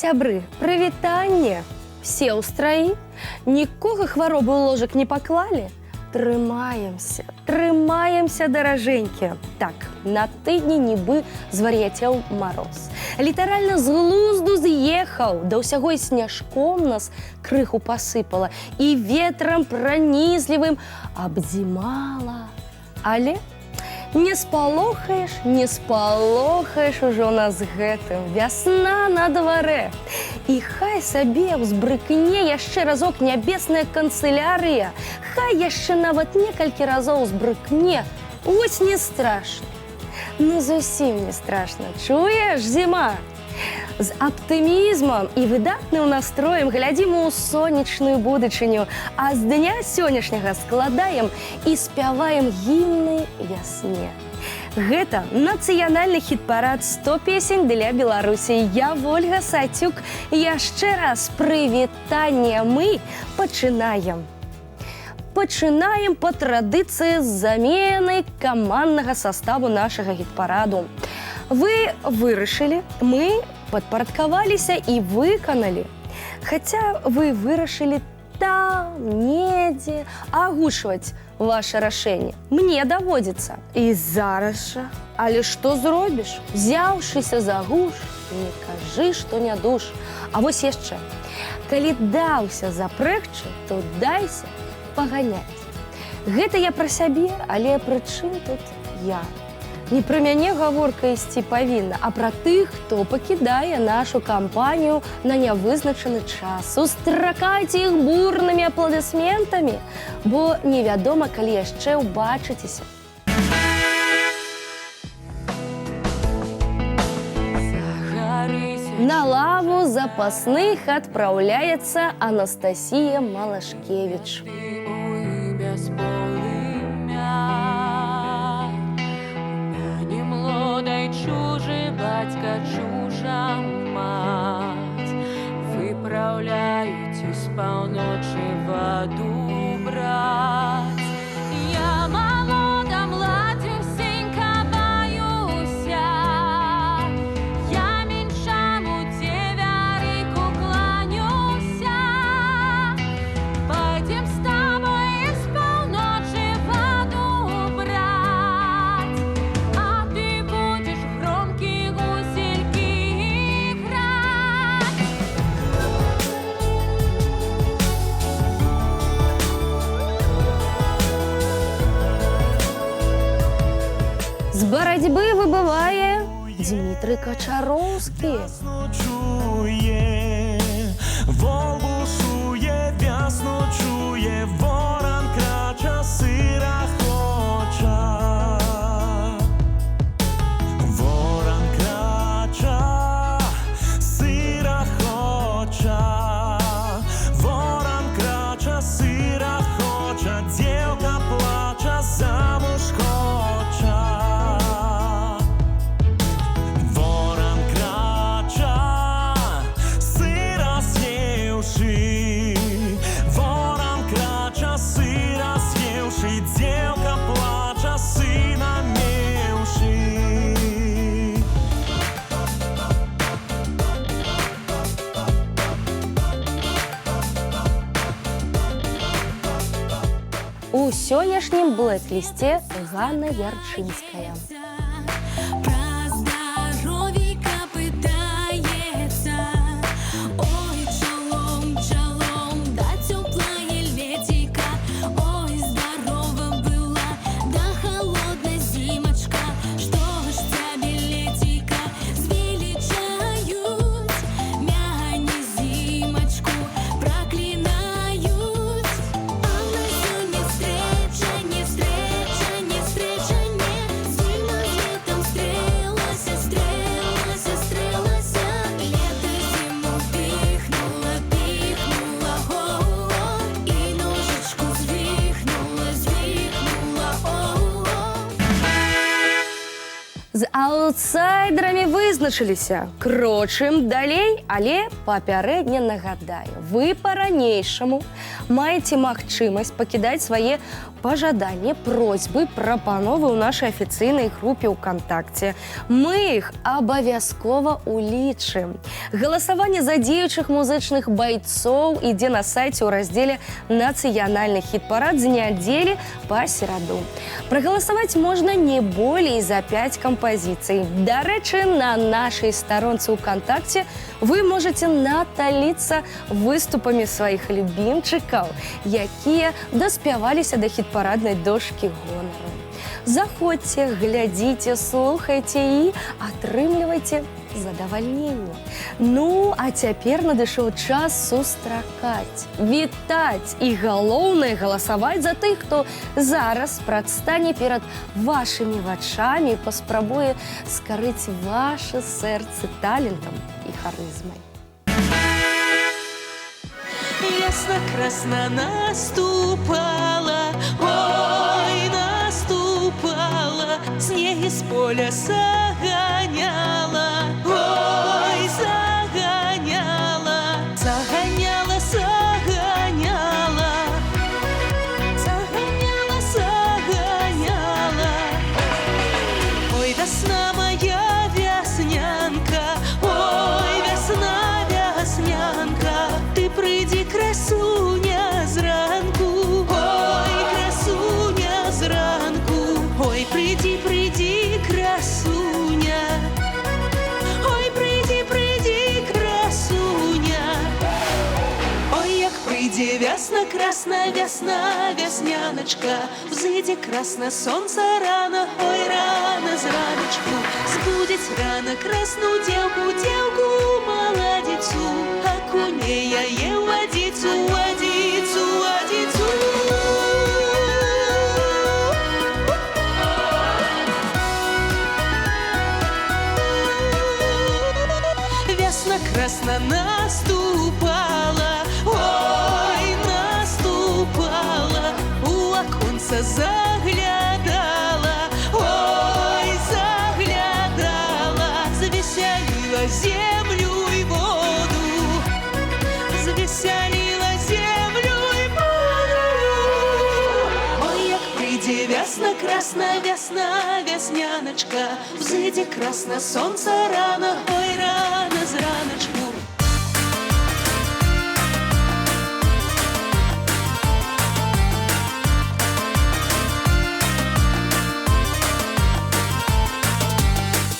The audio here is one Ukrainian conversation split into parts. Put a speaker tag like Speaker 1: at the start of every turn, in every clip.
Speaker 1: сябры, прывітанне! Все ў страі? Нікога хваробы ў ложак не паклалі? Трымаемся, даражэнькія. Так, на тыдні нібы звар'яцеў мароз. Літаральна з глузду з'ехаў, да ўсяго і сняжком нас крыху пасыпала, і ветрам пранізлівым абдзімала. Але не спалохаеш ужо нас гэтым. Вясна на дварэ. І хай сабе ўзбрыкне яшчэ разок нябесная канцылярыя, хай яшчэ нават некалькі разоў узбрыкне, вось не страшна. Ну зусім не страшна, чуеш, зіма? З аптымізмам і выдатным настроем глядзім у сонечную будучыню, а з дня сённяшняга складаем і спяваем гімны вясне. Гэта нацыянальны хіт-парад 100 песень для Беларусі. Я Вольга Сацюк. Яшчэ раз прывітанне. Мы пачынаем. Пачынаем па традыцыі з замены каманднага саставу нашага хіт-параду. Вы вырашылі, мы падпарадкаваліся і выканалі. Хаця вы вырашылі там, недзе агучваць ваше рашэнне. Мне даводзіцца. І зараз жа. Але што зробіш? Взяўшыся за гуш, не кажы, што не душ. А вось яшчэ. Калі даўся запрэгчы, то дайся паганяць. Гэта я пра сябе, але пры чым тут я? Не пра мяне гаворка ісці павінна, а пра тых, хто пакідае нашу кампанію на нявызначаны час. Устракайце іх бурнымі апладысментамі, бо невядома, калі яшчэ ўбачыцеся. На лаву запасных адпраўляецца Анастасія Малашкевіч.
Speaker 2: Чужий батька, чужа мать, виправляють із півночі воду брать. Я молода, младенька, боюся, я меншому девярику кланюся. Пойдем с тобой из півночі воду брать, а ты будешь громкие гусельки играть.
Speaker 1: З барацьбы выбывае Дмітрый Качароўскі.
Speaker 3: Чує, вол бушує, вясну чує, ворон крача, сира хоча. Ворон крача, сира хоча. Ворон крача, сира хоча, дівка плача, замуж хоча. Ворон крача, сыра съевший. Ворон крача, сыра съевший. Девка плача, сына мевший.
Speaker 1: У сённяшнім блэк-лісце Ганна Ярчынская.
Speaker 2: Про здоровьйка пытается. Ой, чалом, чалом, да теплая летика. Ой, здорова была, да холодная зимочка. Что ж тебя билетика звеличают, мя не зимочку проклинают. А на сегодня встреча, не встреча, не встреча, не зима,
Speaker 1: Аўтсайдерамі вызначыліся. Крочым далей, але папярэдне нагадаю. Вы па-ранейшаму маеце магчымасць пакідаць свае пажаданні, просьбы, прапановы ў нашай афіцыйнай групе ВКонтакце. Мы іх абавязкова улічым. Галасаванне за дзеючых музычных байцоў ідзе на сайце ў раздзеле «Нацыянальны хіт-парад» з нядзелі па сераду. Прагаласаваць можна не болей за 5 кампазіцый. Дарэчы, на нашай старонцы ВКонтакце вы можаце наталіцца выступамі сваіх любімчыкаў, якія даспяваліся да хіт-параднай дошкі гонару. Заходзьце, глядзіце, слухайце і атрымлівайце задавальненне. Ну, а цяпер надышоў час сустракаць, вітаць і, галоўнае, галасаваць за тых, хто зараз прадстане перад вашымі вачамі і паспрабуе скарыць вашы сэрцы талентам і харызмай.
Speaker 4: Ясно-красно наступала, ой, наступала, снег из поля загоняла, ой, загоняла, загоняла, загоняла, загоняла, загоняла. Ой, весна моя веснянка, ой, весна веснянка, ты прийди, красуня, зранку, ой, красуня, зранку, ой, прийди, прийди, красуня, ой, прийди, прийди, красуня, ой, як прийде весна, красна весна, весняночка, взойди красно сонце рано, ой, рано зраночку, збудить рано красну девку, девку молодицу, окунея е водицу, водицу, водицу. Весна красно наступала, ой, наступала, у оконца заглядала, ой, заглядала, завеселила землю и воду, завеселила землю и воду. Ой, як прийде весна, красна весна, весняночка, взойди красно сонце рано, ой, рано зраночку.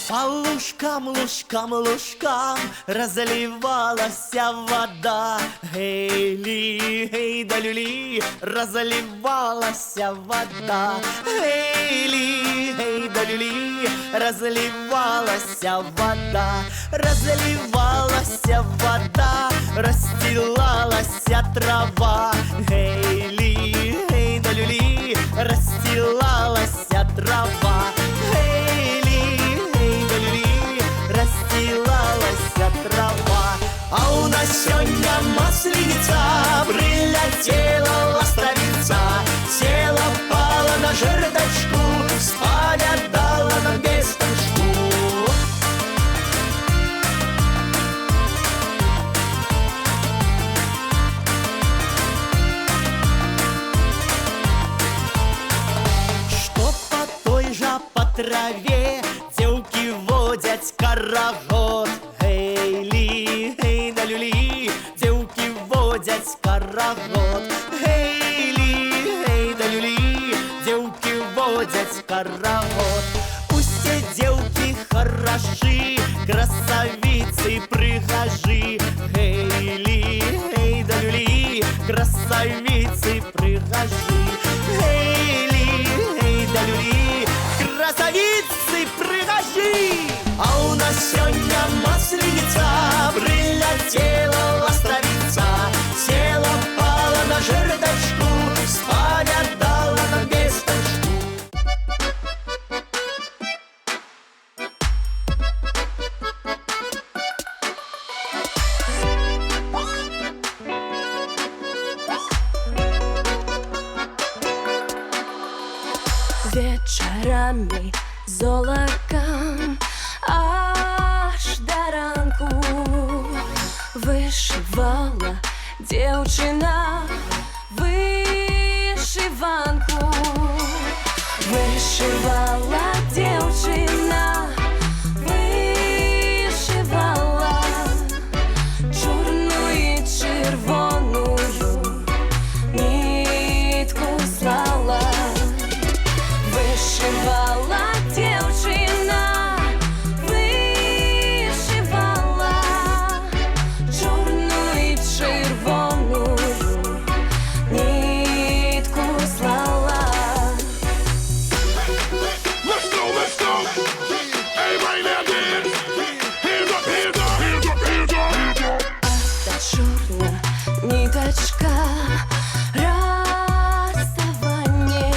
Speaker 5: По лужкам, лужкам, лужкам разливалась вода. Гей-ли, гей да люли, разливалась вода. Гей-ли, гей да люли, разливалась вода. Разливалась вода, расстилалась трава. Гей-ли, гей да люли, расстилалась трава. Трава. А у нас сегодня масленица, прилетела ластовица, села, пала на жердочку, спать дала нам весточку. Что по той же по траве девки водят карагод. Гей-ли, гей да люли, девки водят карагод. Гей-ли, гей да люли, девки водят карагод. Пусть все девки хороши, красавицы прихожи. Гей-ли, гей да люли, красавицы прихожи. Гей-ли, гей да люли, красавицы прихожи. А у нас сегодня масленица, прилетела ластовица, села, пала на жердочку, спать дала нам весточку.
Speaker 2: Вечерами золоком аж до ранку вишивала дівчина вишиванку, вишивала дівчина, вишивала чорну і червоною нитку слала, вишивала дівчина, вишивала чорну і червоною нитку слала.
Speaker 3: Let's go, let's go. Everybody now dance. Hands up, hands up, hands up, hands up, hands up.
Speaker 2: Та чорна ниточка розставання,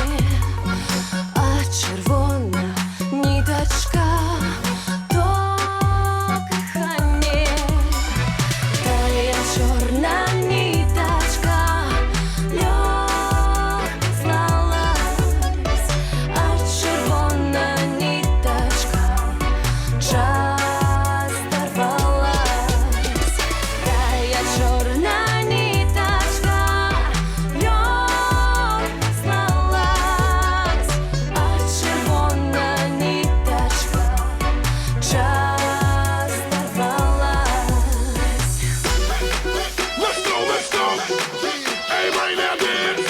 Speaker 2: а червона ниточка то кохання. Та чорна ниточка льох слалась, а червона ниточка час дорвалась. Тая чорна ниточка льох слалась, а червона ниточка час дорвалась.
Speaker 3: Let's go, let's go. Everybody now dance.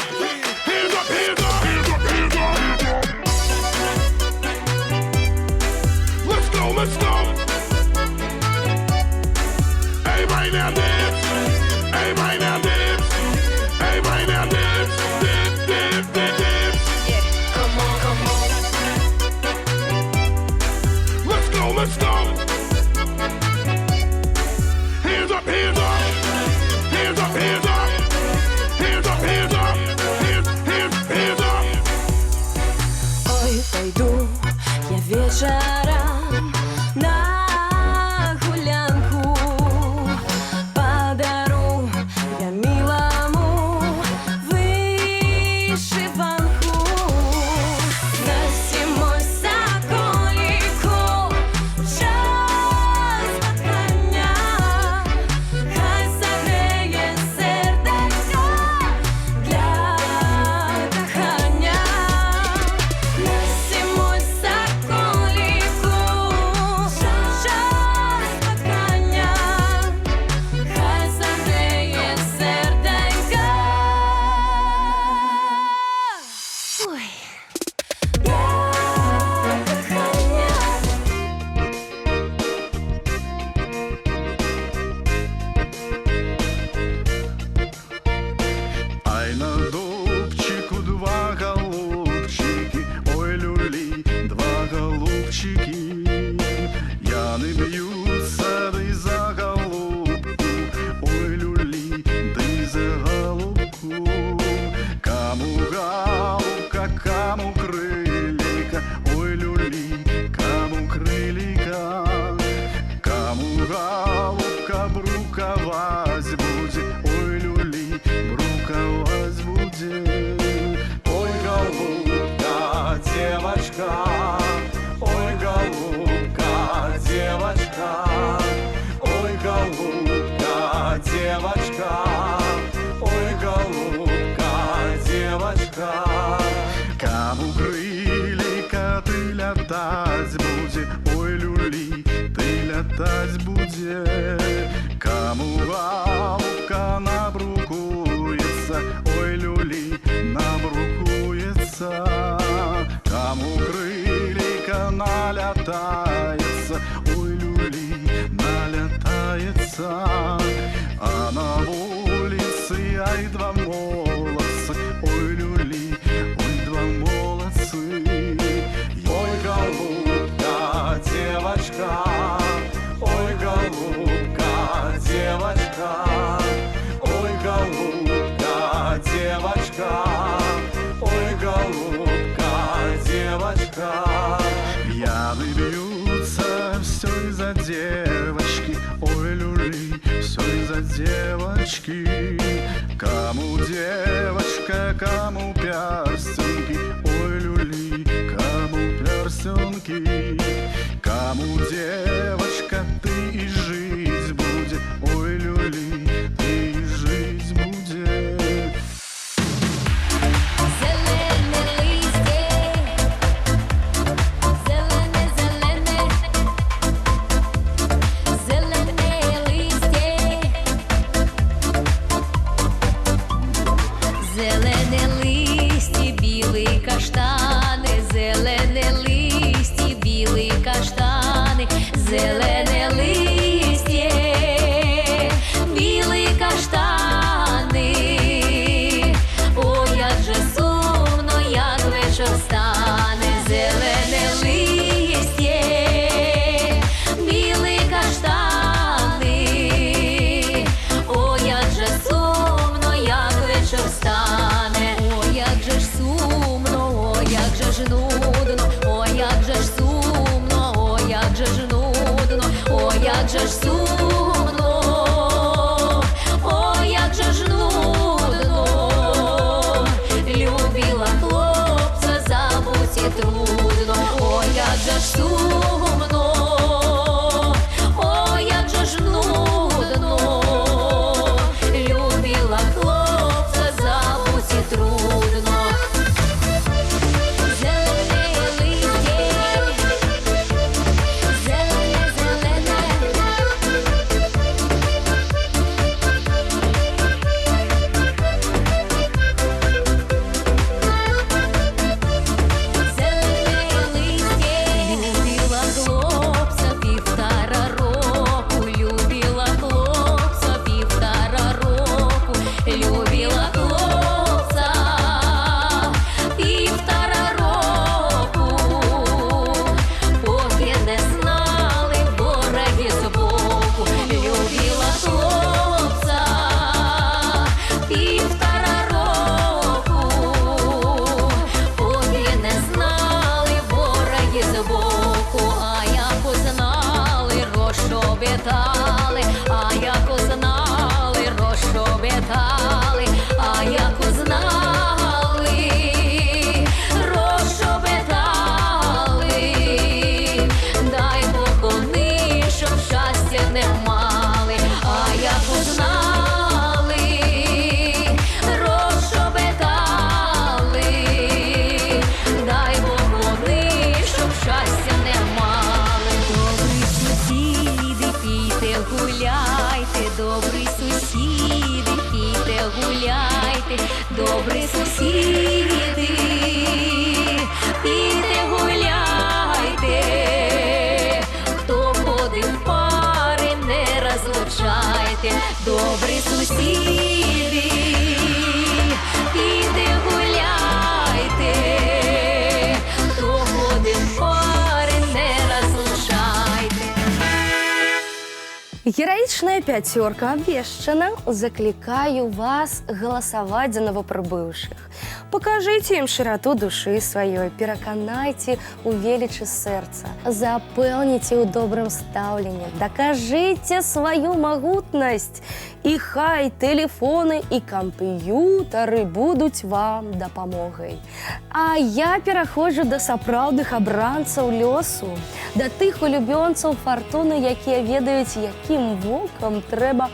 Speaker 3: Hands up, hands up, hands up, hands up, hands up. Let's go, let's go. Everybody now dance. Everybody now dance. Everybody now dance. Dance, dance, dance, dance.
Speaker 2: Come on, come on.
Speaker 3: Let's go, let's go. Hands up, hands up. Hands up, hands up. Hands up, hands up. Hands, hands, hands up.
Speaker 2: Ой, пойду я вечером на гулянку, подару я милому вишиванку. Носимось соколику, час кохання, хай согреє серденько для кохання. Носимось соколику, час кохання, хай согреє серденько. Ой, для кохання.
Speaker 6: Ай на дубчику два голубчики, ой люли, два голубчики. Я не б'юся, да й за голубку, ой люли, да й за голубку. Кому галка, кому крилика, ой люли, кому крилика. Кому галубка бруковать будет, ой люли, бруковать будет. Ой, голубка, девочка, ой, голубка, девочка, ой, голубка, девочка, ой, голубка, девочка. Кому крылья ты летать будет, ой, люли, ты летать будет. Кому галка набрукуется, ой, люли, набрукуется. Кому крылья налетается, ой, люли, налетается. А на улице ай два молодца, ой, люли, ой, два молодцы. Ой, голубка, девочка, ой, голубка, девочка, ой, голубка, девочка, ой, голубка, девочка. Пьяны бьются, все из-за девочки, ой, люли, все из-за девочки. Кому девочка, кому перстеньки, ой, люли, кому перстеньки. Каму, девочка, ты и жить будет. Ой, люли, ты и жить будет.
Speaker 2: Зелене листя, зелене, зелене, зелене листя, зелене листя, білий каштани, зелене листя, білий каштани, зелене листя, білий каштани. Ой, як же сумно, як вечір стане, зелене листя, білий каштани. Ой, як же сумно, як вечір стане, ой, як же ж сумно, ой, як же ж нудно, ой, як же ж сумно, ой, як же ж нудно, ой, як же ж сумно, ой, як же ж нудно. Любила хлопця, забуть і трудно, ой, як же ж сумно, ой, як же ж нудно. Любила хлопця, забуть і трудно. Зелене листя, зелене, зелене, зелене листя. Любила хлопця півтора року, любила хлопця півтора року, любила хлопця півтора року, поки не знали вороги збоку. Любила хлопця півтора року, поки не знали вороги збоку. А як узнали, розшобітали, а як узнали, розшобітали, а як узнали, розшобітали. Дай Бог вони, щоб щастя не мали, а як узнали, розшобітали. Дай Бог вони, щоб щастя не мали. Добрі сусіди, пійте, гуляйте, добрі сусіди, пійте, гуляйте, добрі сусіди, пійте, гуляйте. Хто ходить пари, не розлучайте, добрі сусіди, пійте, гуляйте. Хто ходить пари, не розлучайте.
Speaker 1: Героичная пятерка обвешена. Закликаю вас голосовать за новоприбывших. Покажите им широту души своей, переконайте у величи сердца, запевните у добрым ставлении, докажите свою могутность. І хай телефони і комп'ютери будуть вам допомогою. А я переходжу до сапраўдных абранцаў лёсу, до тых улюбёнцаў фортуны, якія ведаюць, якім вокам трэба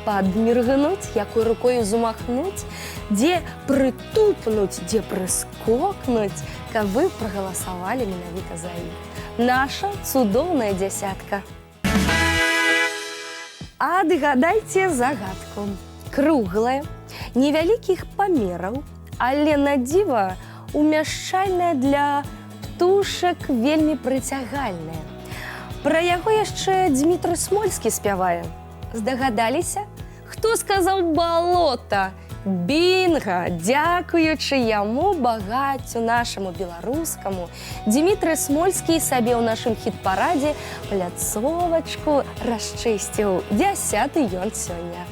Speaker 1: падміргнуць, якой рукою зумахнуць, дзе прытупнуць, дзе прыскокнуць, каб вы прагаласавалі менавіта за іх. Наша цудоўная дзясятка. Адгадайце загадку. Круглая, невялікіх памераў, але на дзіва умяшчальная для птушак вельмі прыцягальная. Пра яго яшчэ Дмітрый Смольскі спявае. Здагадаліся? Хто сказаў балота? Бінга! Дзякуючы яму багаццю нашаму беларускаму, Дмітрый Смольскі сабе ў нашым хіт-парадзе пляцовачку расчысціў. 10-й ён сёння.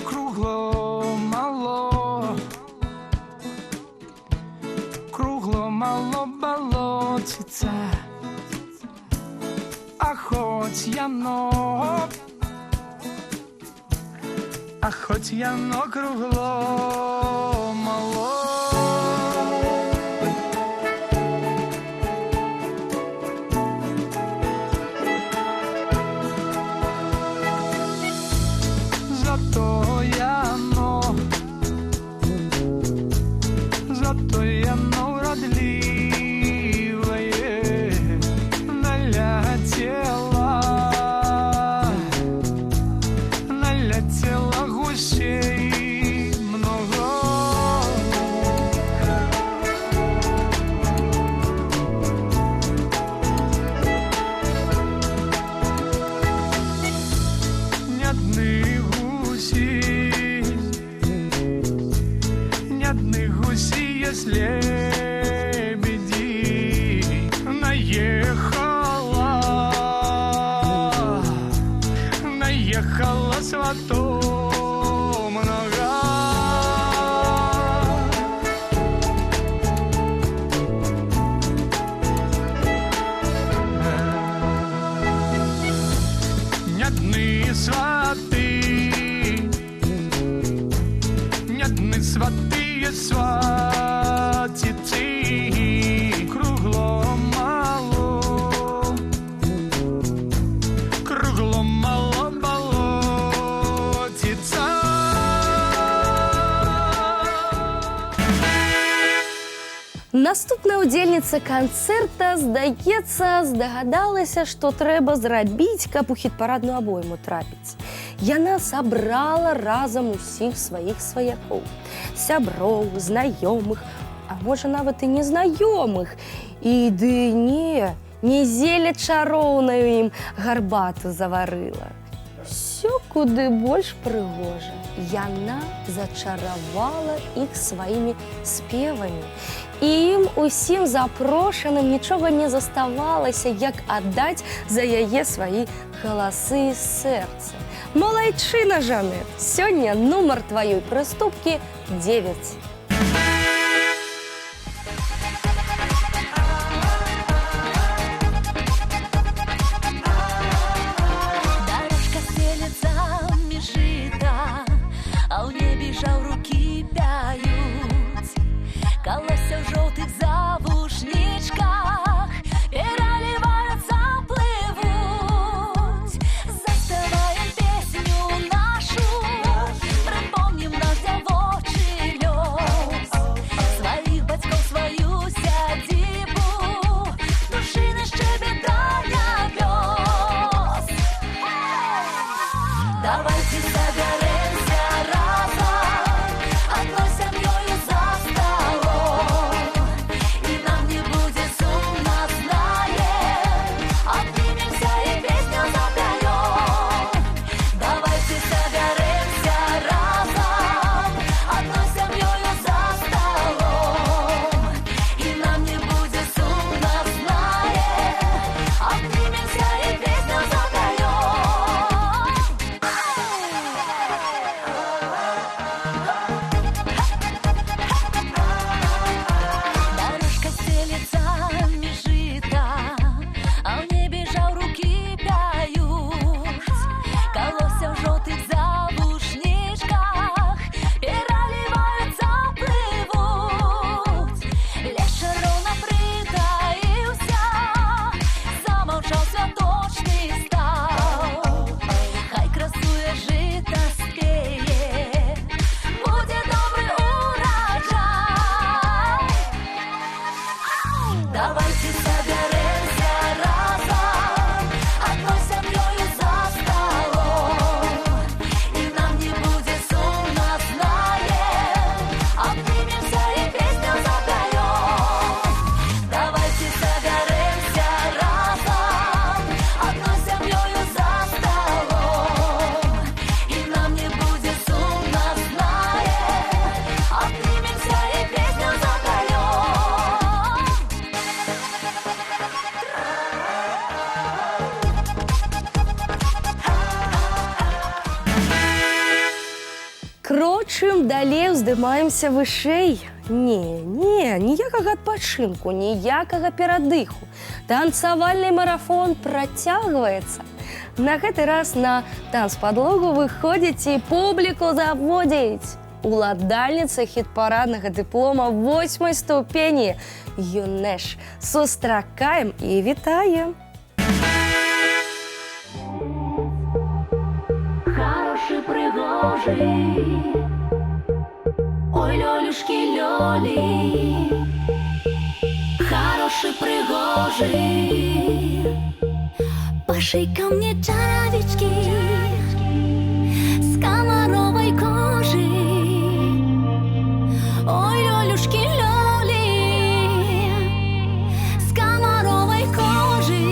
Speaker 7: Кругло мало, кругло мало болотиться, а хоть яно, а хоть яно кругло мало. зато яно вродливое налетело гусей много. Ни одних гусей, ни одних гусей, есть лебеди. Наехала сватов много. Ни одни сваты, ни одни сваты є сватиці. Круглом мало болотиться.
Speaker 1: Наступная удзельніца канцэрта, здаецца, здагадалася, што трэба зрабіць, каб у хіт-парадную абойму трапіць. Яна сабрала разам усіх сваіх сваякоў, сяброў, знаёмых, а можа нават і незнаёмых. І ды не зелля чароўнаю ім гарбату заварыла. Всё куды больш прыгожа. Яна зачаравала іх сваімі спевамі. І ім усім запрошаным нічога не заставалася, як аддаць за яе свае галасы і сэрца. Малайчына, Жанет, сёння нумар тваёй прыступкі 9.
Speaker 2: Дорожка стелется меж жита, а ў небе жаўрукі пяюць. Колосся ў жоўтых завушнічках пераліваюцца, плывуць. Заспяваем песню нашу, прыпомнім наш дзявочы лёс. Сваіх бацькоў, сваю сядзібу, птушыны шчэбетання вёс. Давайте соберемся разом, одной сям'ёю за столом. И нам не будет сумно, знаем, обнимемся и песню запоем. Давайте соберемся разом, одной сям'ёю за столом. И нам не будет сумно, знаем, обнимемся и песню запоем. Дорожка стелется меж жита, а ў небе жаўрукі пяюць. Колосся ў жоўтых завушнічках пераліваюцца, плывуць. Лес чароўна прытаіўся, замаўчаў, святочны стаў. Хай красуе жыта, спее, будзе добры ураджай. Давайте соберемся разом, одной сям'ёю за столом. И нам не будет сумно, знаем, обнимемся и песню запоем. Давайте соберемся разом, одной сям'ёю за столом. И нам не будет сумно, знаем, обнимемся и песню запоем.
Speaker 1: Крочым далей, уздымаемся вышэй. Ніякага адпачынку, ніякага перадыху. Танцавальны марафон працягваецца. На гэты раз на танцпадлогу выходзіць і публіку заводзіць. Уладальніца хіт-параднага дыплома 8-й ступені Юнеш. Сустракаем і вітаем!
Speaker 2: Хороший прыгун. пригожий. Ой, лёлюшки, лёли, хороший, пригожий. Пошей ко мне чаровички с комаровой кожи. Ой, лёлюшки, лёли, с комаровой кожи.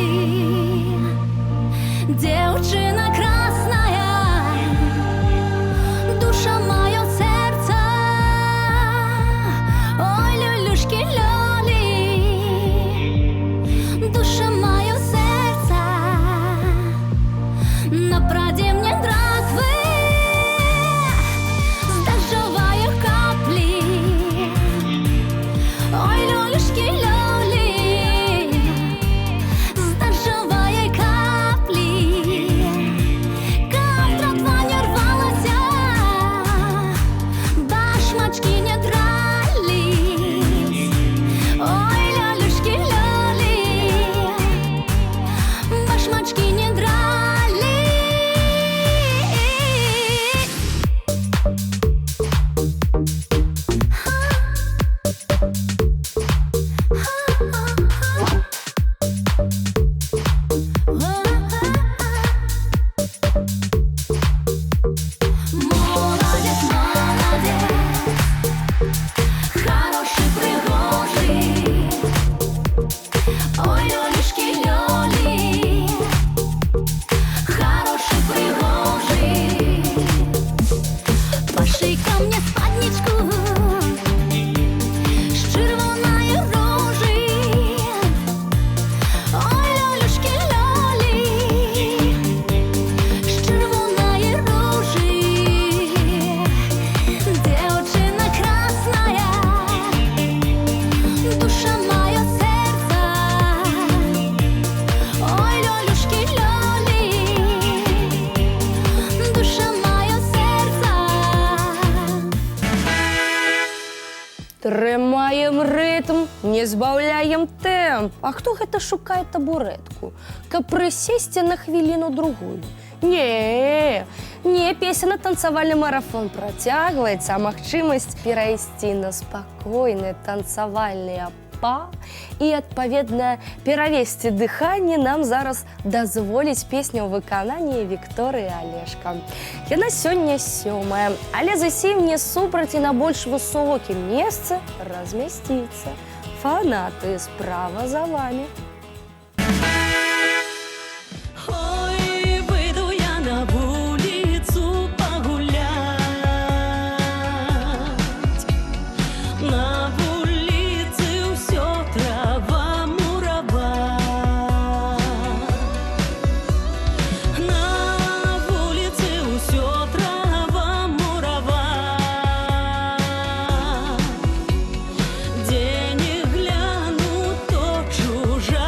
Speaker 2: Девчина красная, душа моё сердце. Ой, лёлюшки, лёли, душа моё сердце. Направди мне драквы с дождевой капли. Ой, лёлюшки, лёли, с дождевой капли. Как тратва не рвалась, башмачки не дрались. Ой, лёлюшки, лёли, башмачки не дрались. Молодец, молодец, хороший, пригожий. Ой, лёлюшки, лёли, хороший, пригожий. Пошей ко мне спадничку с червоною рожей. Ой, лёлюшки, лёли, с червоною рожей. Девчина красная, душа моё сердце. Ой, лёлюшки, лёли, душа моё сердце.
Speaker 1: Трымаем ритм, не збаўляем тэмп. А хто гэта шукае табурэтку? Каб прысесці на хвіліну-другую? Не, песенна-танцавальны марафон працягваецца, а магчымасць перайсці на спакойны танцавальны па і, адпаведна, перавесці дыханне нам зараз дазволіць песня ў выкананні Вікторыі Алешка. Яна сёння 7-я, але зусім не супраць і на больш высокім месцы размясціцца. Фанаты, справа за вами.
Speaker 4: Ой, выйду я на улицу погулять. На улице всё трава мурава. На улице всё трава мурава. Где не гляну, то чужая.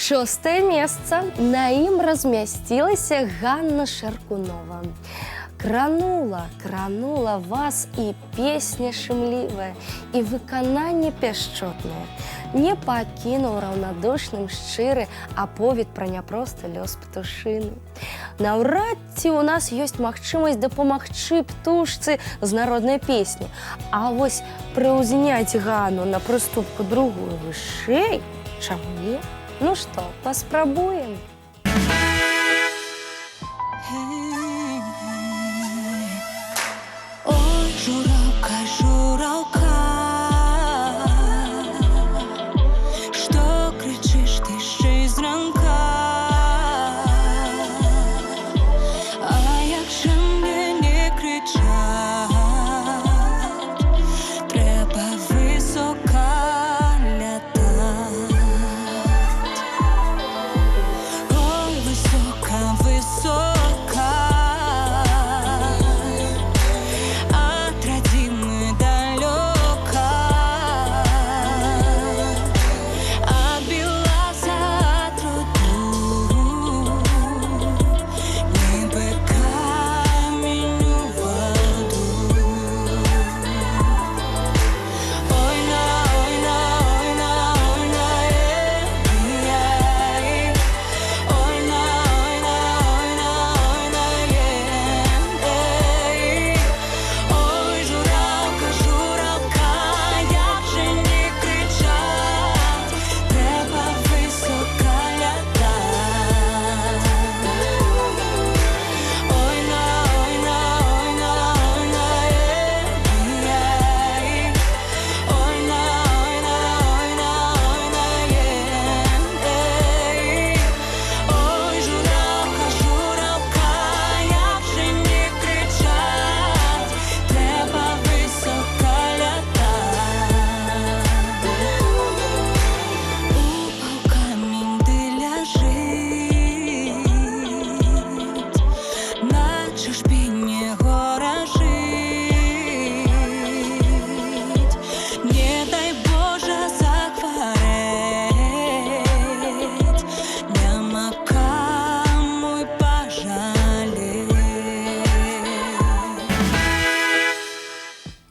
Speaker 1: 6 месца. На ім размясцілася Ганна Шаркунова. Кранула вас і песня шумлівая, і выкананне пяшчотнае. Не пакінуў раўнадушным шчыры аповед пра няпросты лёс птушыны. Наўрад ці ў нас ёсць магчымасць дапамагчы птушцы з народнай песні. А вось прыўзняць Ганну на прыступку другую вышэй, чаму не? Ну што, паспрабуем.
Speaker 4: Ой, журавка, журавка, што кричиш ти ще й зранка? А як же мне не кричать? Треба високо лятать. Ой, висока, висока,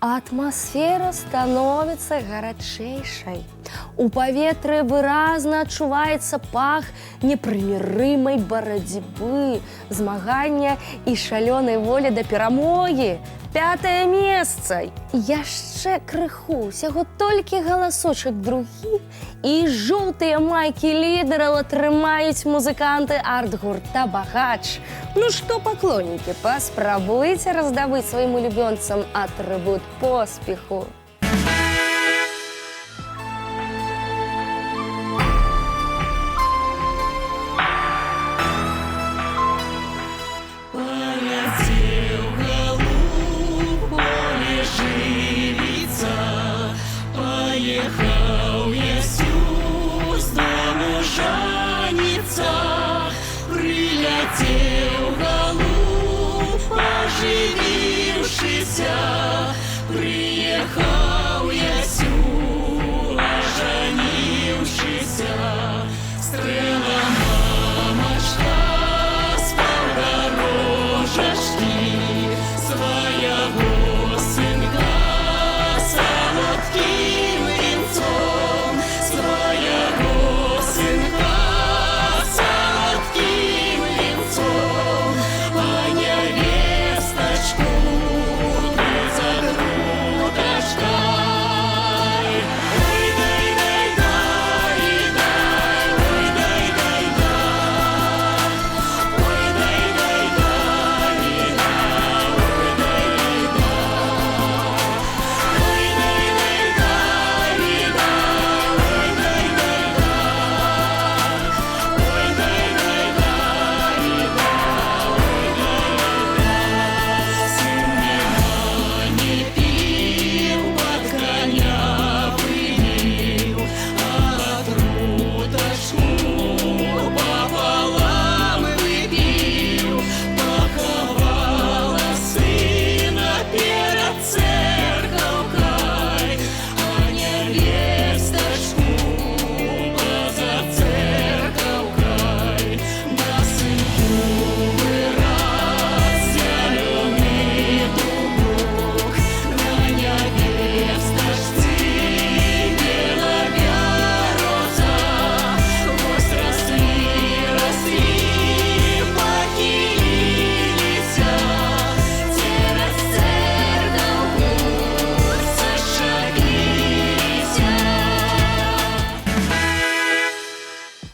Speaker 1: Атмасфера становіцца гарачэйшай. У паветры выразна адчуваецца пах непрымірымай барацьбы, змагання і шалёнай волі да перамогі. 5 месца. Яшчэ крыху, усяго толькі галасочак другі, і жоўтыя майкі лідараў атрымаюць музыканты арт-гурта «Багач». Ну што, паклоннікі, паспрабуйце раздабыць сваім улюбёнцам атрыбут поспеху.
Speaker 4: Поехал я с дому жаниться, прилетел голубь, оживившийся. Приехал я оженившийся, стрела мамочка спал дорожечки своего сынка солодким венцом, своего сынка солодким венцом, а невесточку ты за грудочкой. Ой, дай, дай, дай, дай, ой, дай, дай, дай.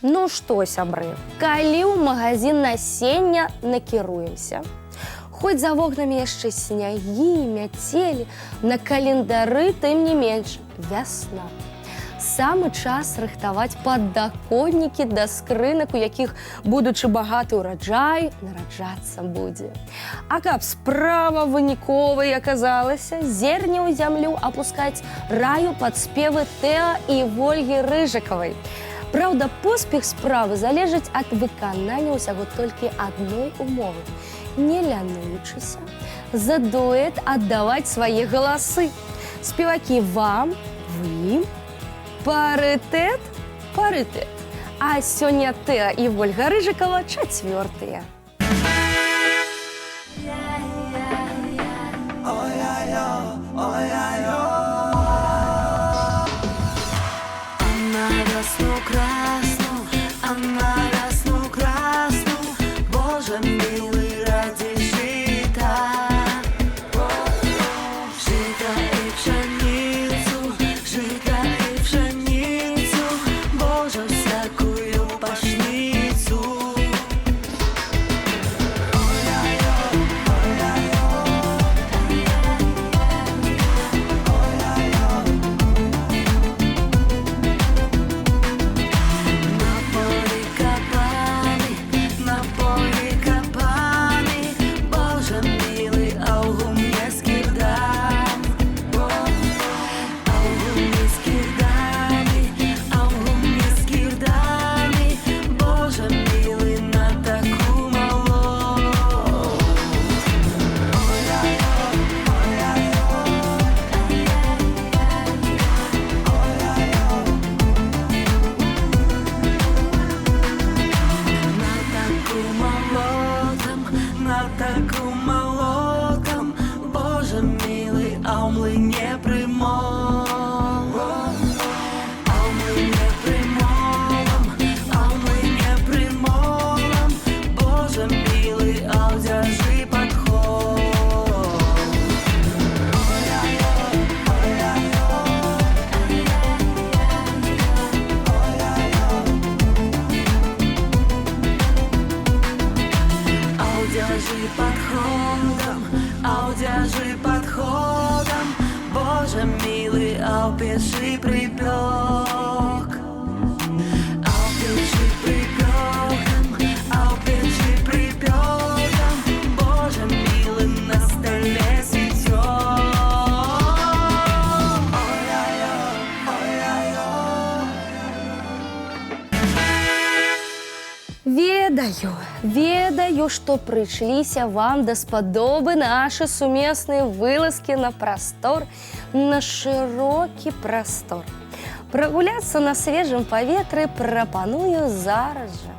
Speaker 1: Ну што, сябры, калі ў магазин насення накіруемся, хоць за вокнамі яшчэ снягі, мяцелі, на календары тым не менш вясна. Самы час рыхтаваць падаконнікі да скрынак, у якіх, будучы багаты ўраджай, нараджацца будзе. А каб справа выніковай аказалася, зерне ў зямлю апускаць раю пад спевы Тэа і Вольгі Рыжыкавай. Праўда, поспех справы залежыць ад выканання ўсяго толькі адной умовы. Не лянуючыся, за дуэт аддаваць свае галасы. Спевакі вам, вы ім, парытэт, парытэт. А сёння Тэа і Вольга Рыжыкава чацвёртыя.
Speaker 4: Боже милый, ради жита, жита и пшеницу, жита и пшеницу, Боже, всякую пашницу. Удержи подходом, Боже милый, пеший припек, пеший припеком, пеший припеком, Боже милый, на столе светёк.
Speaker 1: Ведаю, што прыйшліся вам даспадобы нашы сумесныя вылазкі на прастор, на шырокі прастор. Прагуляцца на свежым паветры прапаную зараз жа.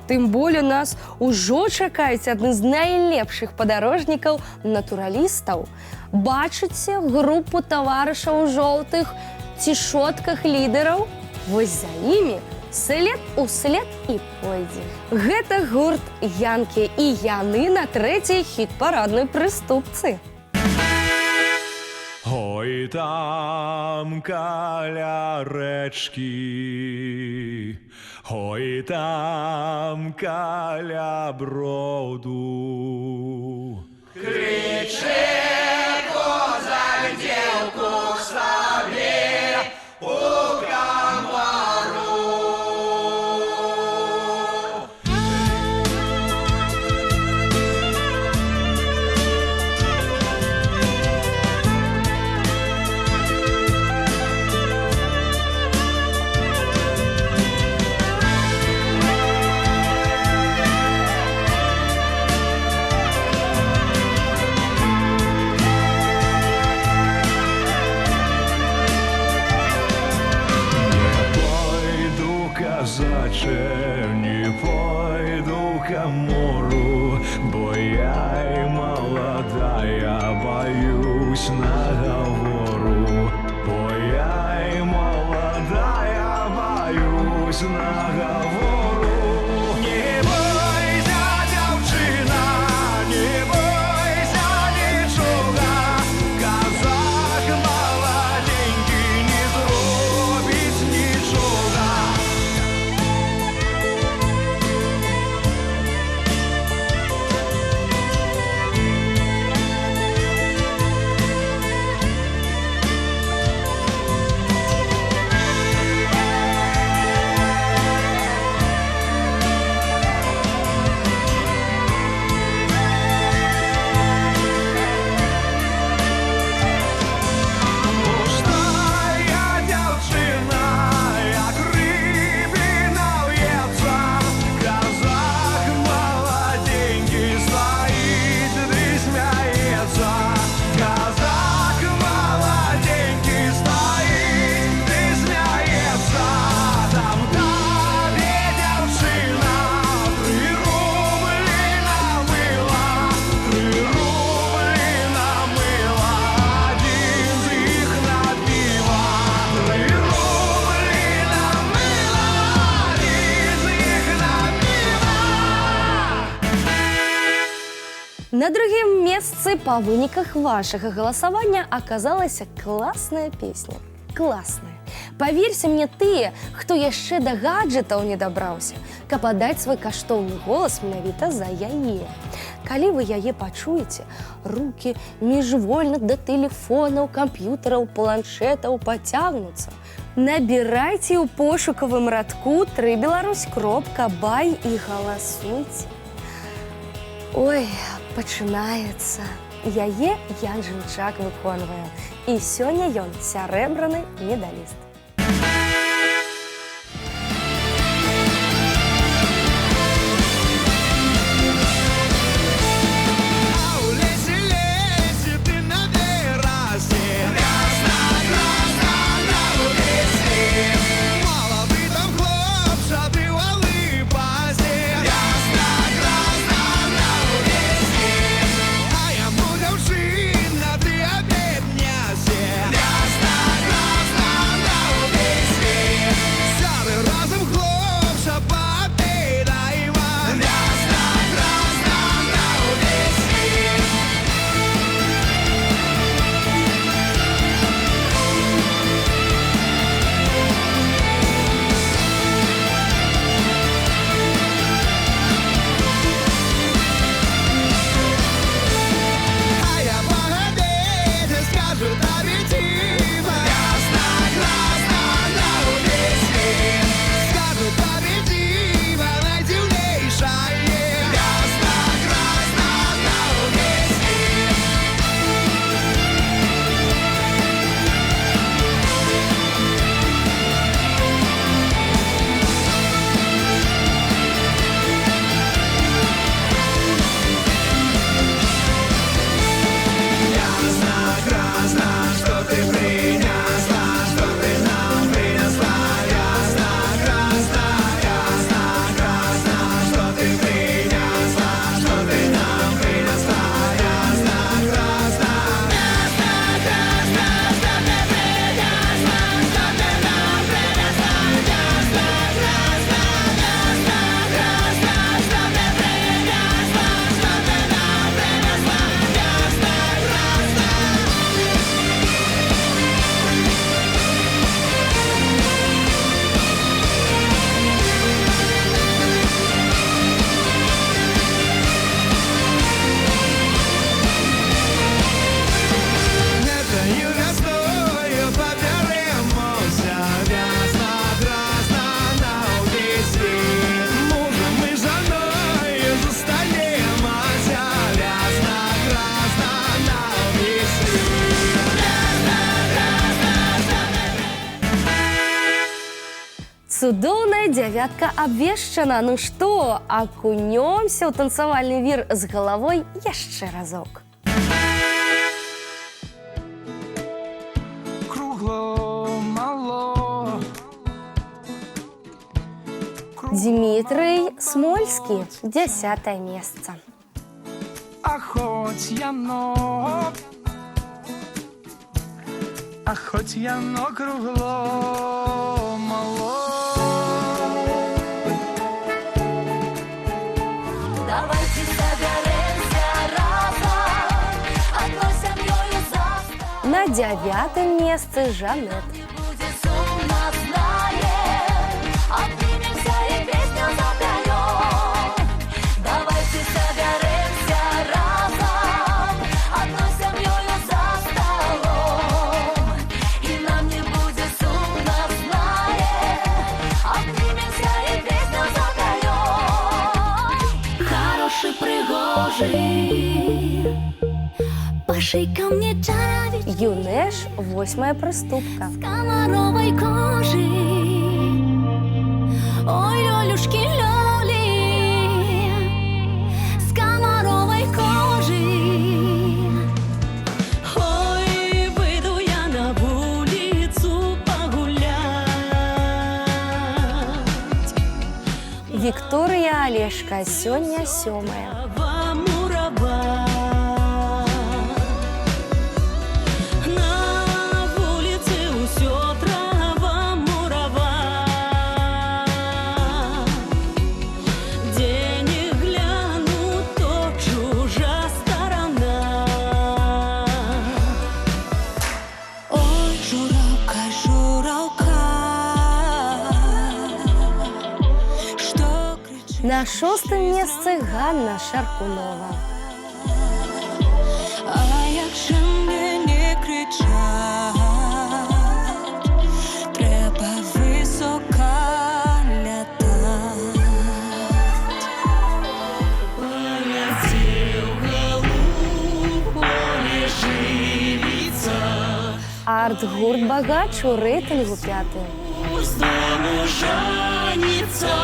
Speaker 1: Тым болей нас ужо чакаюць адны з найлепшых падарожнікаў натуралістаў. Бачыце групу таварышаў у жоўтых цішотках лідараў? Вось за імі след у след і пойдзе. Гэта гурт Янкі, і яны на трэцяй хіт-параднай прыступцы.
Speaker 7: Ой, там каля рэчкі, ой, там каля броду. Крычэ козак дзеўку к сабе у камару. Не пойду к морю, бо я и молодая, боюсь наговору. Бо я и молодая, боюсь наговору. Не бойся, дзяўчына, не бойся нічога, казак маладенькі не зробіць нічога.
Speaker 1: На другім месцы по выніках вашага галасавання аказалася класная песня. Класная. Паверьце мне тыя, хто яшчэ да гаджетаў не дабраўся, каб аддаць свой каштоўны голас менавіта за яе. Калі вы яе пачуеце, рукі міжвольна да тэлефонаў, камп'ютараў, планшетаў пацягнуцца. Набірайце ў пошукавым радку www.беларусь.бай і галасуйце. Ой, пачынаецца. Яе Ян Жынчак выконвае. І сёння ён сярэбраны медаліст. Цудоўная дзявятка абвешчана. Ну што, акунёмся ў танцавальны вір з галавой яшчэ разок.
Speaker 6: Кругло, мало.
Speaker 1: Дмітрый Смольскі, 10-е месца.
Speaker 6: А хоть яно кругло, мало.
Speaker 2: Давайте соберемся разом, одной семьёю завтра.
Speaker 1: На 9-м месцы Жанет.
Speaker 2: Будет сумно, знаем, обнимемся и песню запоем. Давайте соберемся разом, одной семьёю за столом. И нам не будет сумно, знаем, обнимемся и песню запоем. Хороший, пригожий, пошей ко мне чарович.
Speaker 1: Юнеш, 8-я приступка.
Speaker 2: Комаровой кожи. Ой, лёлюшки, лёли, с комаровой кожи. Ой, выйду я на улицу погулять.
Speaker 1: Вікторія Олешка, сёння 7-я.
Speaker 2: Мурава. На улице усё трава мурава. День гляну, то чужа стала.
Speaker 1: На 6-м месцы Ганна Шаркунова.
Speaker 4: А як же мені кричать, треба високо лятать. Полетів голуб, поле живіться,
Speaker 1: Арт-гурт «Богач» у рейтингу 5-й.
Speaker 4: з дому жаниться,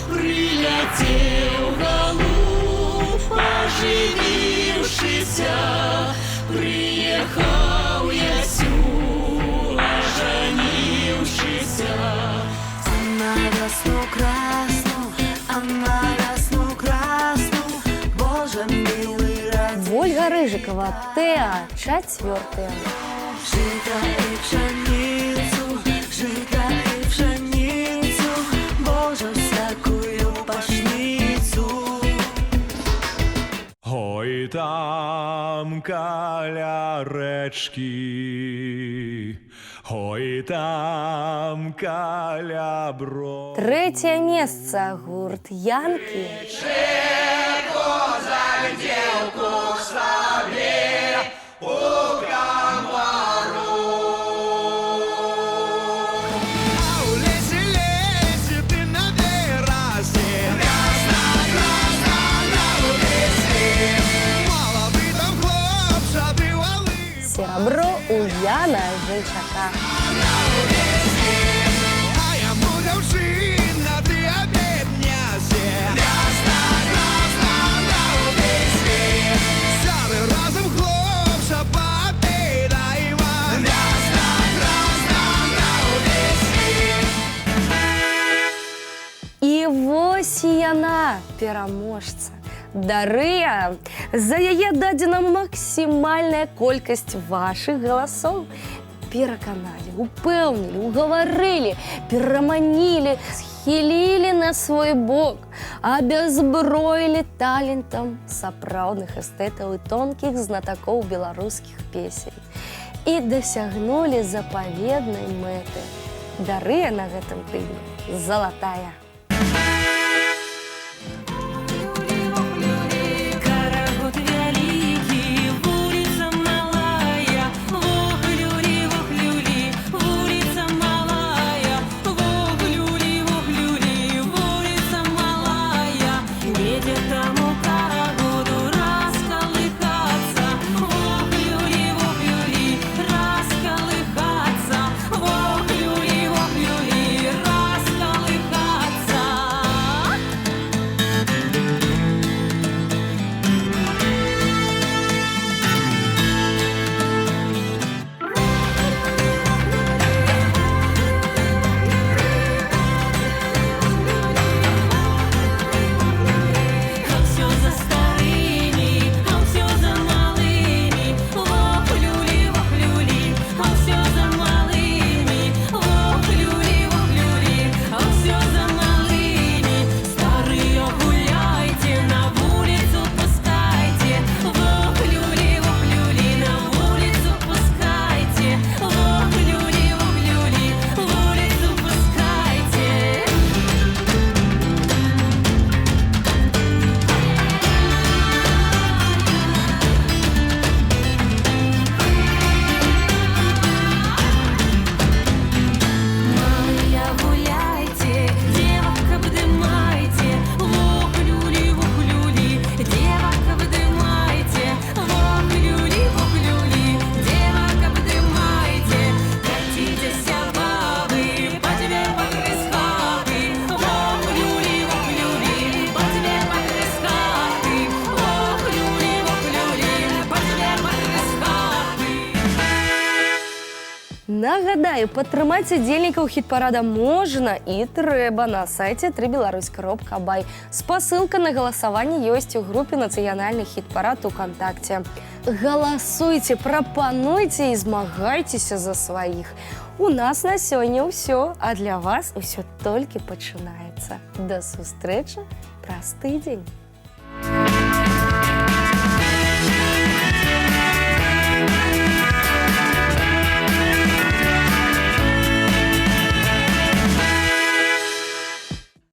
Speaker 4: прилетів голуб, оживившийся, приїхав я сю, оженившийся. А на весну красну, а на весну красну, Боже милый, ради
Speaker 1: Ольга Рыжикова, Теа, 4-я.
Speaker 4: жита и пшеницу, жита и пшеницу, Боже, всякую пашницу.
Speaker 7: Ой, там каля речки, ой, там каля брод.
Speaker 1: 3-е место гурт «Янки». Серебро у Яна Жильчака. І вось яна, пераможца. Дарыя, за яе дадзена максімальная колькасць вашых галасоў. Пераканалі, упэўнілі, угаварылі, пераманілі, схілілі на свой бок, абязброілі талентам сапраўдных эстэтаў і тонкіх знатакоў беларускіх песень. І дасягнулі запаведнай мэты. Дарыя на гэтым тыдні залатая.
Speaker 4: Карагод вялікі, вуліца малая, вох-люлі, вуліца малая, вох-люлі, вуліца малая, недзе там у карагоду раскалыхацца, вох-люлі, раскалыхацца, вох-люлі, раскалыхацца. А всё за старыми, а всё за малыми, вох-люлі, а всё за малыми, вох-люлі, а всё за малыми. Старые гуляйте, на вулицу пускайте, вох-люлі, на вулицу пускайте, вох-люлі, вулицу пускайте. Малыя гуляйте, девок обдымайте, вох-люлі, девок обдымайте, вох-люлі, девок обдымайте. Катитеся, бабы, по тебе покрыскаты, вох-люлі, по тебе покрыскаты, вох-люлі, по тебе покрыскаты.
Speaker 1: Нагадаю, падтрымаць удзельнікаў хіт-парада можна і трэба на сайце www.3belарусь.бай. Спасылка на галасаванне ёсць у групе «Нацыянальны хіт-парад» УКонтакце. Галасуйце, прапануйце і змагайцеся за сваіх. У нас на сёння ўсё, а для вас усё толькі пачынаецца. Да сустрэчы праз тыдзень.